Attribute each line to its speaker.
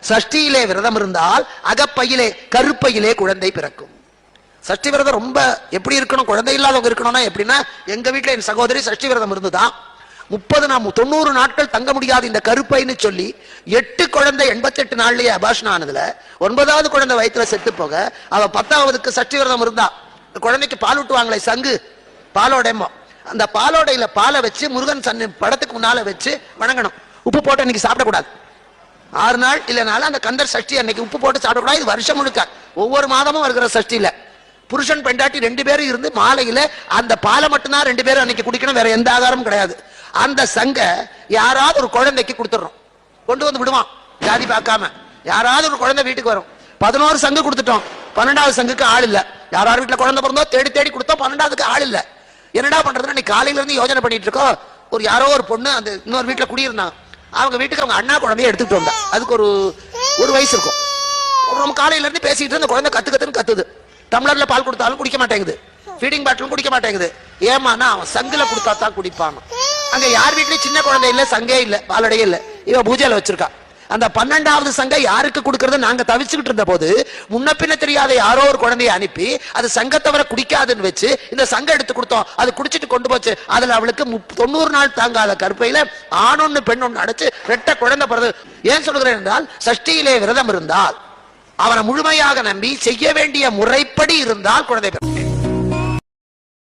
Speaker 1: சஷ்டியிலே விரதம் இருந்தால் அகப்பையிலே கருப்பையிலே குழந்தை பிறக்கும். சஷ்டி விரதம் ரொம்ப எப்படி இருக்கணும், குழந்தை இல்லாதவங்க இருக்கணும்னா எப்படின்னா, எங்க வீட்டுல என் சகோதரி சஷ்டி விரதம் இருந்துதான் 90 நாட்கள் தங்க முடியாது இந்த கருப்பைன்னு சொல்லி 8 குழந்தை 88 நாள்லயே அபாஷனம் ஆனதுல 9வது குழந்தை வயிற்றுல செத்து போக அவ 10வதுக்கு சஷ்டி விரதம் இருந்தா. குழந்தைக்கு பால் ஊட்டுவாங்களே சங்கு பாலோடைமோ, அந்த பாலோடையில பாலை வச்சு முருகன் படத்துக்கு முன்னால வச்சு வணங்கணும். உப்பு போட்டு இன்னைக்கு சாப்பிடக்கூடாது. 6 நாள் இல்லைனாலும் அந்த கந்தர் சஷ்டி அன்னைக்கு உப்பு போட்டு சாப்பிடக்கூடாது. இது வருஷம் முழுக்க ஒவ்வொரு மாதமும் வருகிற சஷ்டியில புருஷன் பெண்டாட்டி 2 பேரும் இருந்து மாலையில அந்த பாலை மட்டும்தான் 2 பேரும் அன்னைக்கு குடிக்கணும், வேற எந்த ஆதாரமும் கிடையாது. அந்த சங்க யாராவது ஒரு குழந்தைக்கு கொடுத்துடுறோம், கொண்டு வந்து விடுவான் ஜாதி பார்க்காம. யாராவது ஒரு குழந்தை வீட்டுக்கு வரும், 11 சங்கு கொடுத்துட்டோம், 12வது சங்குக்கு ஆள் இல்ல. யாராவது வீட்டுல குழந்தை பிறந்தோ தேடி தேடி கொடுத்தோம், 12வதுக்கு ஆள் இல்ல. என்னடா பண்றதுன்னு நீ காலையில இருந்து யோசனை பண்ணிட்டு இருக்கோம். ஒரு யாரோ ஒரு பொண்ணு அந்த இன்னொரு வீட்டுல குடியிருந்தாங்க, அவங்க வீட்டுக்கு அவங்க அண்ணா குழந்தைய எடுத்துட்டு வந்தா. அதுக்கு ஒரு வயசு இருக்கும். நம்ம காலையில இருந்து பேசிட்டு இருந்த குழந்தை கத்துன்னு கத்துது. டம்ளர்ல பால் கொடுத்தாலும் குடிக்க மாட்டேங்குது, ஃபீடிங் பாட்டிலும் குடிக்க மாட்டேங்குது. ஏமானா அவன் சங்குல கொடுத்தா தான் குடிப்பான். அங்க யார் வீட்லயும் சின்ன குழந்தை இல்ல, சங்கே இல்ல, பாலடையே இல்ல, இவ பூஜையில வச்சிருக்கா. அந்த 12வது சங்கை யாருக்கு கொடுக்கறது நாங்க தவிச்சுக்கிட்டு இருந்த போது முன்ன பின்ன தெரியாத யாரோ ஒரு குழந்தைய அனுப்பி அது சங்கத்தவரை குடிக்காதுன்னு வச்சு இந்த சங்கம் எடுத்து கொடுத்தோம். அது குடிச்சிட்டு கொண்டு போச்சு. அதுல அவளுக்கு 90 நாள் தாங்காத கருப்பையில ஆணொன்னு பெண்ணொன்னு அடைச்சு 2 குழந்தை பிறகு. ஏன் சொல்கிறேன் என்றால், சஷ்டியிலே விரதம் இருந்தால் அவனை முழுமையாக நம்பி செய்ய வேண்டிய முறைப்படி இருந்தால் குழந்தை பிறகு.